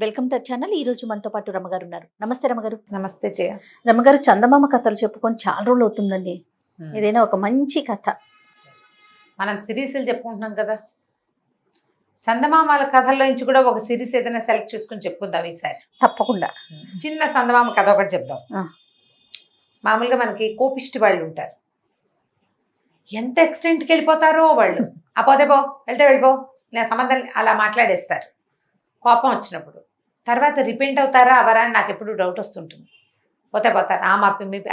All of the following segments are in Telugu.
Welcome to channel. ఈ రోజు మనతో పాటు రమగారు ఉన్నారు. నమస్తే రమగారు. నమస్తే జయ. రమగారు, చందమామ కథలు చెప్పుకొని చాలా రోజులు అవుతుందండి. ఏదైనా ఒక మంచి కథ. మనం సిరీస్లు చెప్పుకుంటున్నాం కదా, చందమామల కథల్లో నుంచి కూడా ఒక సిరీస్ ఏదైనా సెలెక్ట్ చేసుకుని చెప్పుకుందాం ఈసారి. తప్పకుండా. చిన్న చందమామ కథ ఒకటి చెప్దాం. మామూలుగా మనకి కోపిష్టి వాళ్ళు ఉంటారు, ఎంత ఎక్స్టెంట్కి వెళ్ళిపోతారో వాళ్ళు. ఆ పోతే పో, వెళ్తే వెళ్ళిపో, నేను సంబంధం అలా మాట్లాడేస్తారు కోపం వచ్చినప్పుడు. తర్వాత రిపెంట్ అవుతారా అవరా అని నాకు ఎప్పుడు డౌట్ వస్తుంటుంది. పోతే పోతారు,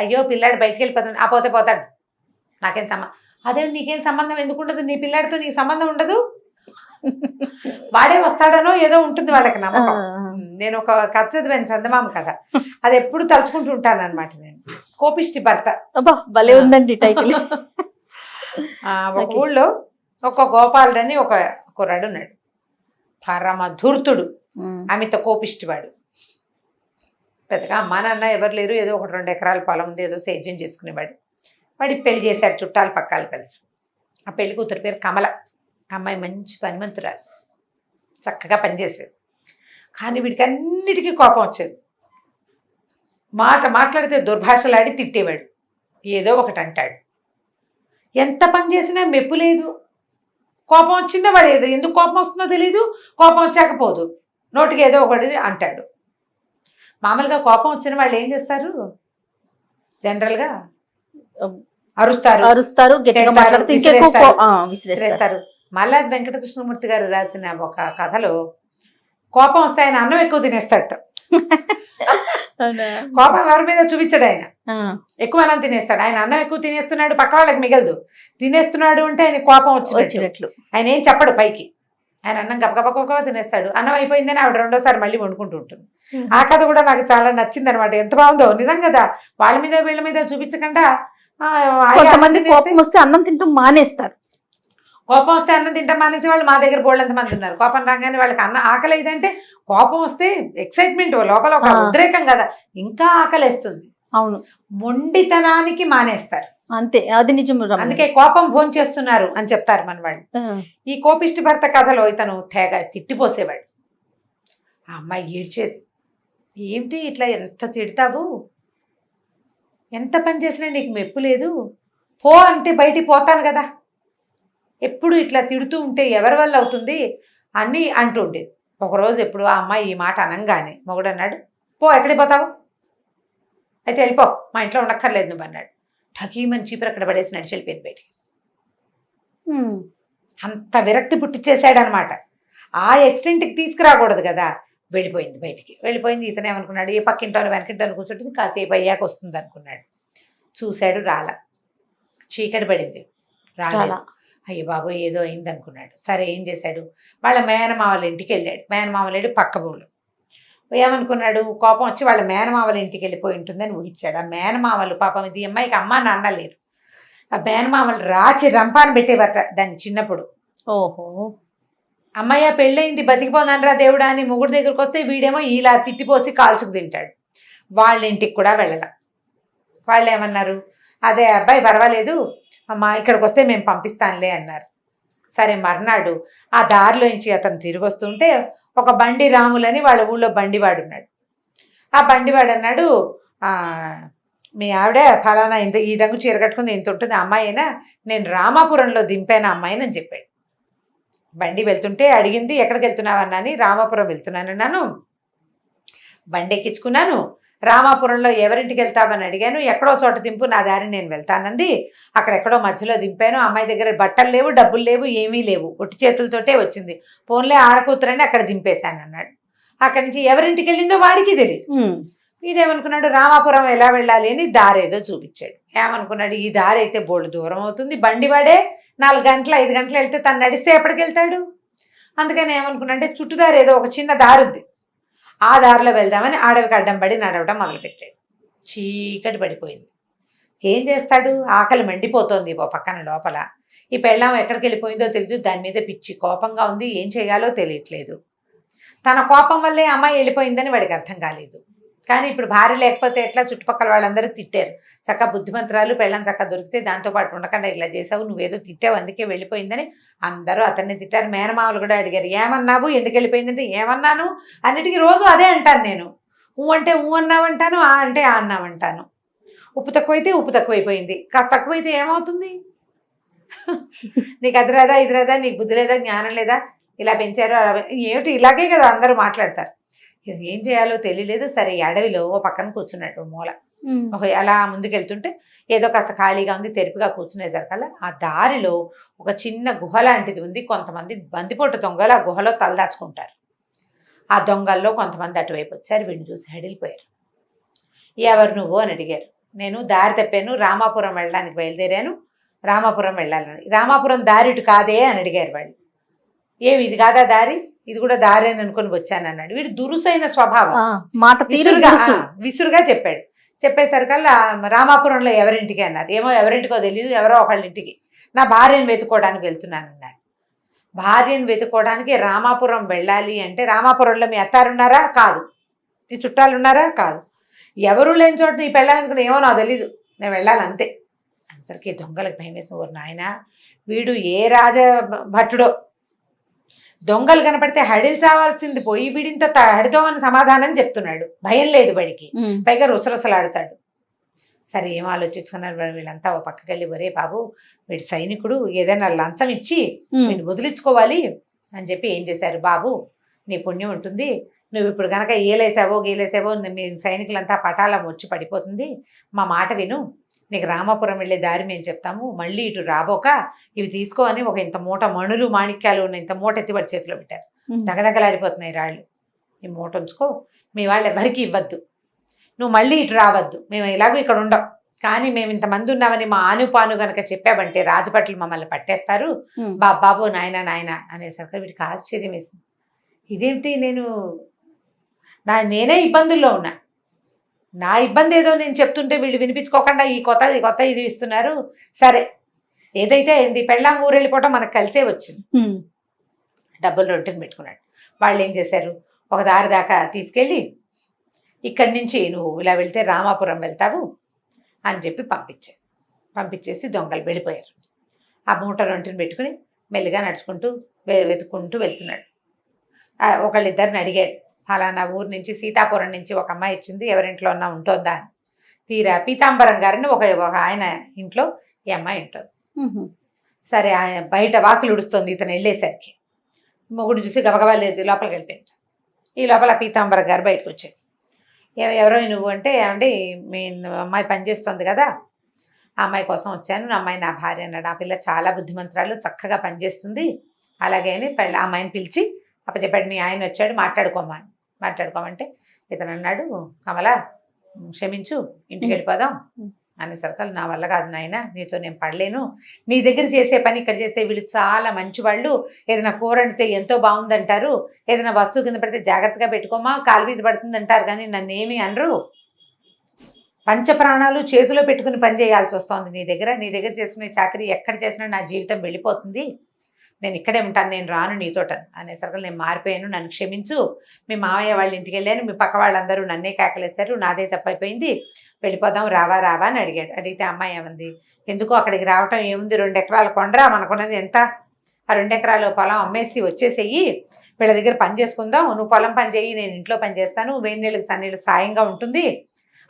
అయ్యో పిల్లాడు బయటికి వెళ్ళిపోతాడు, ఆ పోతే పోతాడు, నాకేం అదే నీకేం సంబంధం ఎందుకు ఉండదు, నీ పిల్లాడితో నీకు సంబంధం ఉండదు, వాడే వస్తాడనో ఏదో ఉంటుంది వాళ్ళకి నమ్మకం. నేను ఒక కథ చదివాను, చందమామ కథ, అది ఎప్పుడు తలుచుకుంటూ ఉంటాను అనమాట. నేను కోపిష్టి భర్త. భలే ఉందండి టైటిల్. ఒక ఊళ్ళో ఒక గోపాలుడు అని ఒక కుర్రాడు ఉన్నాడు, పరమ ధూర్తుడు, అమిత కోపిష్టివాడు. పెద్దగా అమ్మా నాన్న ఎవరు లేరు, ఏదో 1-2 ఎకరాల పొలం ఉంది, ఏదో సేద్యం చేసుకునేవాడు. వాడికి పెళ్లి చేశారు చుట్టాలు పక్కాలు కలిసి. ఆ పెళ్లి కూతురు పేరు కమల. అమ్మాయి మంచి పనిమంతురాలు, చక్కగా పనిచేసేది. కానీ వీడికి అన్నిటికీ కోపం వచ్చేది. మాట్లాడితే దుర్భాషలాడి తిట్టేవాడు, ఏదో ఒకటి అంటాడు. ఎంత పని చేసినా మెప్పు లేదు. కోపం వచ్చిందో వాడు ఏదో ఎందుకు కోపం వస్తుందో తెలీదు, కోపం వచ్చాకపోదు, నోటికి ఏదో ఒకటి అంటాడు. మామూలుగా కోపం వచ్చిన వాళ్ళు ఏం చేస్తారు, జనరల్గా అరుస్తారు, విసిరేస్తారు. మల్లాది వెంకటకృష్ణమూర్తి గారు రాసిన ఒక కథలో కోపం వస్తే ఆయన అన్నం ఎక్కువ తినేస్తాడట. కోపం ఎవరి మీద చూపించాడు, ఆయన ఎక్కువ అన్నం తినేస్తాడు. ఆయన అన్నం ఎక్కువ తినేస్తున్నాడు, పక్క వాళ్ళకి మిగలదు, తినేస్తున్నాడు అంటే ఆయన కోపం వచ్చినట్లు. ఆయన ఏం చెప్పడు పైకి, ఆయన అన్నం గబగబ తినేస్తాడు. అన్నం అయిపోయిందని ఆవిడ రెండోసారి మళ్ళీ వండుకుంటూ ఉంటుంది. ఆ కథ కూడా నాకు చాలా నచ్చింది అనమాట. ఎంత బాగుందో నిజం కదా. వాళ్ళ మీద వీళ్ళ మీద చూపించకుండా కొంతమంది కోపం వస్తే అన్నం తింటూ మానేస్తారు. కోపం వస్తే అన్నం తింటాం మానేసి వాళ్ళు మా దగ్గర బోళ్ళంత మంది ఉన్నారు. కోపం రాగానే వాళ్ళకి ఆకలి అయిందంటే, కోపం వస్తే ఎక్సైట్మెంట్ లోపల ఒక ఉద్రేకం కదా, ఇంకా ఆకలిస్తుంది. అవును, మొండితనానికి మానేస్తారు అంతే, అది నిజం. అందుకే కోపం భోంచేస్తున్నారు అని చెప్తారు మన వాళ్ళు. ఈ కోపిష్టి భర్త కథలో ఇతను తెగ తిట్టిపోసేవాడు. ఆ అమ్మాయి ఏడ్చేది, ఏమిటి ఇట్లా ఎంత తిడతావు, ఎంత పని చేసినా నీకు మెప్పు లేదు, పో అంటే బయటికి పోతాను కదా, ఎప్పుడు ఇట్లా తిడుతూ ఉంటే ఎవరి వల్ల అవుతుంది అని అంటూ ఉండేది. ఒకరోజు ఎప్పుడు ఆ అమ్మాయి ఈ మాట అనంగానే మొగుడు అన్నాడు, పో, ఎక్కడికి పోతావు, అయితే వెళ్ళిపో, మా ఇంట్లో ఉండక్కర్లేదు నువ్వు అన్నాడు. ఠకీమని చీపురు అక్కడ పడేసి నడిచి వెళ్ళిపోయింది బయటికి. అంత విరక్తి పుట్టించేసాడు అనమాట. ఆ ఎక్స్టెంట్కి తీసుకురాకూడదు కదా. వెళ్ళిపోయింది బయటికి. వెళ్ళిపోయింది. ఇతనే అనుకున్నాడు, ఏ పక్కింటో వెనకింటో కూర్చుంటుంది, కాసేపు అయ్యాక వస్తుంది అనుకున్నాడు. చూశాడు, రాల. చీకటి పడింది, రాలేదు. అయ్యో బాబోయ్ ఏదో అయింది అనుకున్నాడు. సరే ఏం చేశాడు, వాళ్ళ మేనమావల ఇంటికి వెళ్ళాడు. మేనమావల ఇంటి పక్క ఊళ్ళు. ఏమనుకున్నాడు, కోపం వచ్చి వాళ్ళ మేనమావల ఇంటికి వెళ్ళిపోయి ఉంటుందని ఊహించాడు. ఆ మేనమావలు పాపం, ఇది అమ్మాయికి అమ్మ నాన్న లేరు, ఆ మేనమావలు రాచి రంపాన పెట్టేవారట దాన్ని చిన్నప్పుడు. ఓహో, అమ్మాయి పెళ్ళయింది బతికిపోదానరా దేవుడా అని మొగుడు దగ్గరికి వస్తే వీడేమో ఇలా తిట్టిపోసి కాల్చుకు తింటాడు. వాళ్ళ ఇంటికి కూడా వెళ్ళాల. వాళ్ళు ఏమన్నారు, అదే అబ్బాయి పర్వాలేదు అమ్మా, ఇక్కడికి వస్తే మేము పంపిస్తానులే అన్నారు. సరే మర్నాడు ఆ దారిలోంచి అతను తిరిగి వస్తుంటే ఒక బండి రాములని వాళ్ళ ఊళ్ళో బండివాడు ఉన్నాడు. ఆ బండివాడు అన్నాడు, మీ ఆవిడ ఫలానా ఇంత ఈ రంగు చీర కట్టుకుని ఇంత ఉంటుంది అమ్మాయి అయినా, నేను రామాపురంలో దింపాను అమ్మాయిని అని చెప్పాడు. బండి వెళ్తుంటే అడిగింది, ఎక్కడికి వెళ్తున్నావు అన్నాని, రామాపురం వెళ్తున్నానన్నాను, బండి ఎక్కించుకున్నాను, రామాపురంలో ఎవరింటికి వెళ్తావని అడిగాను, ఎక్కడో చోట దింపు, నా దారి నేను వెళ్తానంది, అక్కడెక్కడో మధ్యలో దింపాను, అమ్మాయి దగ్గర బట్టలు లేవు, డబ్బులు లేవు, ఏమీ లేవు, ఒట్టి చేతులతోటే వచ్చింది, ఫోన్లే ఆడకూతురని అక్కడ దింపేశాను అన్నాడు. అక్కడి నుంచి ఎవరింటికి వెళ్ళిందో వాడికి తెలియదు. వీడేమనుకున్నాడు, రామాపురం ఎలా వెళ్ళాలి అని దారి ఏదో చూపించాడు. ఏమనుకున్నాడు, ఈ దారి అయితే బోల్డు దూరం అవుతుంది, బండి వాడే 4 గంటలు 5 గంటలు వెళ్తే తను నడిస్తే ఎప్పటికి వెళ్తాడు. అందుకని ఏమనుకున్నాడంటే చుట్టుదారి ఏదో ఒక చిన్న దారి ఉంది, ఆ దారిలో వెళ్దామని అడవికి అడ్డం పడి నడవడం మొదలుపెట్టాడు. చీకటి పడిపోయింది. ఏం చేస్తాడు, ఆకలి మండిపోతోంది ఓ పక్కన లోపల. ఈ పెళ్ళాం ఎక్కడికి వెళ్ళిపోయిందో తెలియదు, దాని మీద పిచ్చి కోపంగా ఉంది, ఏం చేయాలో తెలియట్లేదు. తన కోపం వల్లే అమ్మాయి వెళ్ళిపోయిందని వాడికి అర్థం కాలేదు. కానీ ఇప్పుడు భార్య లేకపోతే ఎట్లా, చుట్టుపక్కల వాళ్ళందరూ తిట్టారు. చక్కగా బుద్ధిమంతురాలు పెళ్ళం చక్కగా దొరికితే దాంతోపాటు ఉండకుండా ఇలా చేసావు, నువ్వేదో తిట్టావు అందుకే వెళ్ళిపోయిందని అందరూ అతన్ని తిట్టారు. మేనమామలు కూడా అడిగారు, ఏమన్నావు, ఎందుకు వెళ్ళిపోయిందంటే ఏమన్నాను, అన్నిటికీ రోజు అదే అంటాను నేను. ఊ అంటే ఊ అన్నావంటాను, ఆ అంటే ఆ అన్నావంటాను. ఉప్పు తక్కువైతే ఉప్పు తక్కువైపోయింది, కాస్త తక్కువైతే ఏమవుతుంది? నీకు అది రాదా ఇది రాదా, నీకు బుద్ధి లేదా జ్ఞానం లేదా, ఇలా పెంచారు అలా ఏమిటి, ఇలాగే కదా అందరూ మాట్లాడతారు. ఇది ఏం చేయాలో తెలియలేదు. సరే అడవిలో ఓ పక్కన కూర్చున్నాడు మూల. అలా ముందుకెళ్తుంటే ఏదో కాస్త ఖాళీగా ఉంది, తెరిపిగా కూర్చునేసరికల్లా ఆ దారిలో ఒక చిన్న గుహ లాంటిది ఉంది. కొంతమంది బందిపోటు దొంగలు ఆ గుహలో తలదాచుకుంటారు. ఆ దొంగల్లో కొంతమంది అటువైపు వచ్చారు. వీడిని చూసి హడిలిపోయారు. ఎవరు నువ్వు అని అడిగారు. నేను దారి తప్పాను, రామాపురం వెళ్ళడానికి బయలుదేరాను, రామాపురం వెళ్ళాలని. రామాపురం దారి ఇటు కాదే అని అడిగారు వాళ్ళు. ఏమి ఇది కాదా దారి, ఇది కూడా దారి అని అనుకుని వచ్చాను అన్నాడు. వీడు దురుసైన స్వభావం, మాట విసురుగా చెప్పాడు. చెప్పేసరికల్లా రామాపురంలో ఎవరింటికి అన్నారు. ఏమో ఎవరింటికో తెలియదు, ఎవరో ఒకళ్ళ ఇంటికి, నా భార్యను వెతుక్కోవడానికి వెళ్తున్నాను అన్నారు. భార్యను వెతుక్కోవడానికి రామాపురం వెళ్ళాలి అంటే, రామాపురంలో మీ అత్తారున్నారా? కాదు. నీ చుట్టాలు ఉన్నారా? కాదు. ఎవరు లేని చోట నీ పెళ్ళాలనుకున్నా, ఏమో నాకు తెలీదు, నేను వెళ్ళాలి అంతే. అందరికీ దొంగలకు భయం వేసిన ఊరు నాయన, వీడు ఏ రాజ భట్టుడో, దొంగలు కనపడితే హడిల్ చావాల్సింది పోయి వీడింత హడితోమని సమాధానం చెప్తున్నాడు. భయం లేదు బడికి, పైగా రుసరుసలాడుతాడు. సరే ఏం ఆలోచించుకున్నారు వీళ్ళంతా. ఓ పక్కకి వెళ్ళి, ఒరే బాబు వీడి సైనికుడు, ఏదైనా లంచం ఇచ్చి వీడిని వదిలించుకోవాలి అని చెప్పి ఏం చేశారు, బాబు నీ పుణ్యం ఉంటుంది, నువ్వు ఇప్పుడు కనుక గీలేసావో మీ సైనికులంతా పటాలం వచ్చి పడిపోతుంది, మా మాట విను, నీకు రామాపురం వెళ్ళే దారి మేము చెప్తాము, మళ్ళీ ఇటు రాబోక ఇవి తీసుకో అని ఒక ఇంత మూట మణులు మాణిక్యాలు ఉన్న ఇంత మూట ఎత్తిపడి చేతిలో పెట్టారు. దగదగలాడిపోతున్నాయి రాళ్ళు. ఈ మూట ఉంచుకో, మీ వాళ్ళు ఎవరికి ఇవ్వద్దు, నువ్వు మళ్ళీ ఇటు రావద్దు, మేము ఎలాగో ఇక్కడ ఉండం, కానీ మేము ఇంతమంది ఉన్నామని మా ఆనుపాను గనక చెప్పామంటే రాజభట్లు మమ్మల్ని పట్టేస్తారు, బాబు నాయన అనేసరికి వీడికి ఆశ్చర్యం వేసింది. ఇదేంటి, నేనే ఇబ్బందుల్లో ఉన్నా, నా ఇబ్బంది ఏదో నేను చెప్తుంటే వీళ్ళు వినిపించుకోకుండా ఈ కొత్త ఇది ఇస్తున్నారు. సరే ఏదైతే అయింది, పెళ్ళాం ఊరు వెళ్ళిపోవటం మనకు కలిసే వచ్చింది. డబ్బులు రొట్టెని పెట్టుకున్నాడు. వాళ్ళు ఏం చేశారు, ఒక దారి దాకా తీసుకెళ్ళి ఇక్కడి నుంచి నువ్వు ఇలా వెళ్తే రామాపురం వెళ్తావు అని చెప్పి పంపించేసి దొంగలు వెళ్ళిపోయారు. ఆ మూట రొట్టెని పెట్టుకుని మెల్లిగా నడుచుకుంటూ వెతుక్కుంటూ వెళ్తున్నాడు. ఒకళ్ళిద్దరిని అడిగాడు, ఫలానా ఊరు నుంచి సీతాపురం నుంచి ఒక అమ్మాయి ఇచ్చింది, ఎవరింట్లో ఉన్నా ఉంటుందా అని. తీరా పీతాంబరం గారిని ఒక ఆయన ఇంట్లో ఈ అమ్మాయి ఉంటుంది. సరే ఆయన బయట వాకిలు ఉడుస్తుంది, ఇతను వెళ్ళేసరికి మొగుడు చూసి గబగబా లేదు లోపలికి వెళ్ళిపోయింది. ఈ లోపల పీతాంబరం గారు బయటకు వచ్చాడు. ఎవరో నువ్వు అంటే, ఏమంటే మీ అమ్మాయి పనిచేస్తుంది కదా, ఆ అమ్మాయి కోసం వచ్చాను, నా అమ్మాయి నా భార్య అన్నాడు. ఆ పిల్ల చాలా బుద్ధిమంతురాలు, చక్కగా పనిచేస్తుంది, అలాగే అని అమ్మాయిని పిలిచి అప్పచెప్పాడు. మీ ఆయన వచ్చాడు, మాట్లాడుకోమంటే ఇతను అన్నాడు, కమల క్షమించు, ఇంటికి వెళ్ళిపోదాం అనేసరికి, నా వల్ల కాదు నాయన, నీతో నేను పడలేను, నీ దగ్గర చేసే పని ఇక్కడ చేస్తే వీళ్ళు చాలా మంచివాళ్ళు, ఏదైనా కూర వండితే ఎంతో బాగుందంటారు, ఏదైనా వస్తువు కింద పడితే జాగ్రత్తగా పెట్టుకోమా, కాలు మీద పడుతుంది అంటారు, కానీ నన్ను ఏమీ అనరు, పంచప్రాణాలు చేతిలో పెట్టుకుని పని చేయాల్సి వస్తుంది నీ దగ్గర చేసుకునే చాకరీ ఎక్కడ చేసినా నా జీవితం వెళ్ళిపోతుంది, నేను ఇక్కడే ఉంటాను, నేను రాను నీతోట అనేసరికి, నేను మారిపోయాను, నన్ను క్షమించు, మీ మామయ్య వాళ్ళ ఇంటికి వెళ్ళాను, మీ పక్క వాళ్ళందరూ నన్నే కేకలేశారు, నాదే తప్పైపోయింది, వెళ్ళిపోదాం రావా అని అడిగాడు. అడిగితే అమ్మాయి ఏమంది, ఎందుకు అక్కడికి రావటం ఏముంది, 2 ఎకరాల కొండరా, మనకున్నది ఎంత, ఆ 2 ఎకరాల పొలం అమ్మేసి వచ్చేసేయి, వీళ్ళ దగ్గర పని చేసుకుందాం, నువ్వు పొలం పని చేయి, నేను ఇంట్లో పని చేస్తాను, వేడి నీళ్ళకి సన్నీళ్ళు సాయంగా ఉంటుంది,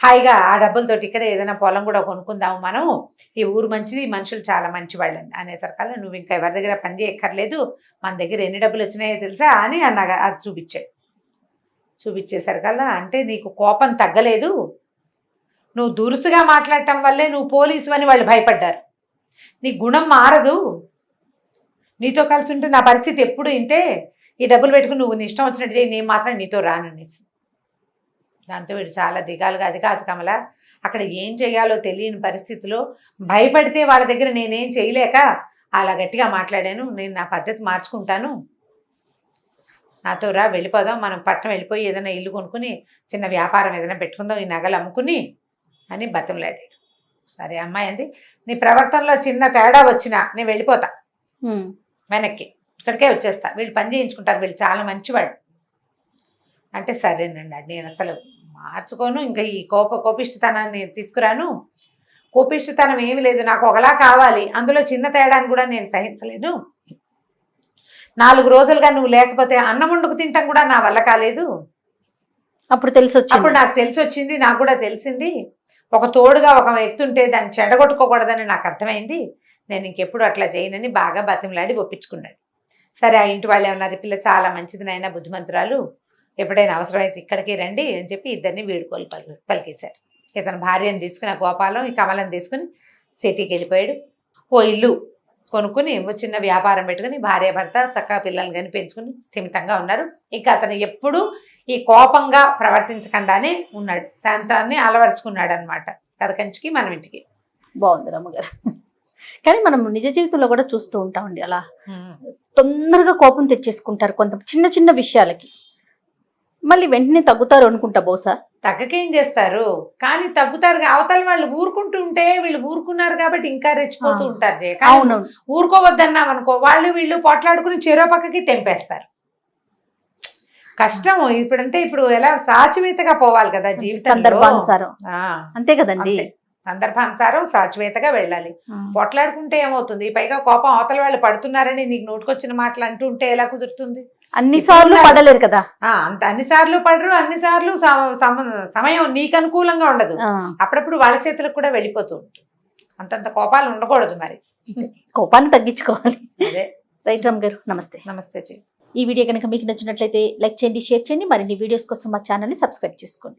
హాయిగా ఆ డబ్బులతోటి ఇక్కడ ఏదైనా పొలం కూడా కొనుక్కుందాము, మనం ఈ ఊరు మంచిది, మనుషులు చాలా మంచి వాళ్ళని అనేసరికల్లా, నువ్వు ఇంకా ఎవరి దగ్గర పని చేయక్కర్లేదు, మన దగ్గర ఎన్ని డబ్బులు వచ్చినాయో తెలుసా అని అన్నగా అది చూపించేసరికల్లా, అంటే నీకు కోపం తగ్గలేదు, నువ్వు దురుసుగా మాట్లాడటం వల్లే నువ్వు పోలీసు అని వాళ్ళు భయపడ్డారు, నీ గుణం మారదు, నీతో కలిసి ఉంటే నా పరిస్థితి ఎప్పుడు ఇంతే, ఈ డబ్బులు పెట్టుకుని నువ్వు నీ ఇష్టం వచ్చినట్టు చేయి, నేను మాత్రం నీతో రాననేసి. దాంతో వీడు చాలా దిగాలుగా, అది కాదు కమల, అక్కడ ఏం చేయాలో తెలియని పరిస్థితిలో భయపడితే వాళ్ళ దగ్గర నేనేం చేయలేక అలా గట్టిగా మాట్లాడాను, నేను నా పద్ధతి మార్చుకుంటాను, నాతో రా, వెళ్ళిపోదాం, మనం పట్టణం వెళ్ళిపోయి ఏదైనా ఇల్లు కొనుక్కుని చిన్న వ్యాపారం ఏదైనా పెట్టుకుందాం, ఈ నగలు అమ్ముకుని అని బతంలాడాడు. సరే అమ్మాయి అంది, నీ ప్రవర్తనలో చిన్న తేడా వచ్చినా నేను వెళ్ళిపోతా వెనక్కి, ఇక్కడికే వచ్చేస్తా, వీళ్ళు పని చేయించుకుంటారు, వీళ్ళు చాలా మంచివాళ్ళు అంటే. సరేనండి, నేను అసలు మార్చుకోను, ఇంకా ఈ కోపిష్టతనాన్ని తీసుకురాను. కోపిష్టతనం ఏమి లేదు, నాకు ఒకలా కావాలి, అందులో చిన్న తేడాను కూడా నేను సహించలేను. 4 రోజులుగా నువ్వు లేకపోతే అన్నం వండుకు తింటాం కూడా నా వల్ల కాలేదు. అప్పుడు తెలిసి వచ్చింది. అప్పుడు నాకు తెలిసి వచ్చింది, నాకు కూడా తెలిసింది, ఒక తోడుగా ఒక వ్యక్తి ఉంటే దాన్ని చెడగొట్టుకోకూడదని నాకు అర్థమైంది. నేను ఇంకెప్పుడు అట్లా చేయనని బాగా బతిమలాడి ఒప్పించుకున్నాడు. సరే, ఆ ఇంటి వాళ్ళు ఏమన్నారు, పిల్ల చాలా మంచిది నాయన, బుద్ధిమంతురాలు, ఎప్పుడైనా అవసరమైతే ఇక్కడికి రండి అని చెప్పి ఇద్దరిని వీడుకోలు పలికేశారు. ఇతను భార్యను తీసుకుని, ఆ గోపాలం ఈ కమలను తీసుకుని సిటీకి వెళ్ళిపోయాడు. ఓ ఇల్లు కొనుక్కుని ఓ చిన్న వ్యాపారం పెట్టుకుని భార్య భర్త చక్కగా పిల్లల్ని కానీ పెంచుకుని స్థిమితంగా ఉన్నారు. ఇక అతను ఎప్పుడు ఈ కోపంగా ప్రవర్తించకుండానే ఉన్నాడు, శాంతాన్ని అలవరుచుకున్నాడు అనమాట. కథ కంచికి మనం ఇంటికి. బాగుంది రమ్మగారు. కానీ మనం నిజ జీవితంలో కూడా చూస్తూ ఉంటామండి, అలా తొందరగా కోపం తెచ్చేసుకుంటారు కొంత చిన్న చిన్న విషయాలకి, మళ్ళీ వెంటనే తగ్గుతారు అనుకుంటా బహుశా. తగ్గకేం చేస్తారు, కానీ తగ్గుతారు. అవతల వాళ్ళు ఊరుకుంటూ ఉంటే వీళ్ళు ఊరుకున్నారు కాబట్టి ఇంకా రెచ్చిపోతూ ఉంటారు. అవునవును. ఊరుకోవద్దన్నాం అనుకో, వాళ్ళు వీళ్ళు పొట్లాడుకుని చెరో పక్కకి తెంపేస్తారు. కష్టం. ఇప్పుడు ఎలా సాచువేతగా పోవాలి కదా జీవితం, సందర్భానుసారం. అంతే కదండి, సందర్భానుసారం సాచువేతగా వెళ్ళాలి. పొట్లాడుకుంటే ఏమవుతుంది, పైగా కోపం అవతల వాళ్ళు పడుతున్నారని నీకు నోటుకొచ్చిన మాటలు అంటూ ఉంటే ఎలా కుదురుతుంది? అన్నిసార్లు పడలేరు కదా. అన్నిసార్లు పడరు, అన్నిసార్లు సమయం నీకు అనుకూలంగా ఉండదు. అప్పుడప్పుడు వాళ్ళ చేతులకు కూడా వెళ్ళిపోతూ ఉంటుంది. అంతంత కోపాలు ఉండకూడదు, మరి కోపాన్ని తగ్గించుకోవాలి. అదే. రైట్ రామ్ గారు, నమస్తే. నమస్తే జీ. ఈ వీడియో కనుక మీకు నచ్చినట్లయితే లైక్ చేయండి, షేర్ చేయండి. మరిన్ని వీడియోస్ కోసం మా ఛానల్ని సబ్స్క్రైబ్ చేసుకోండి.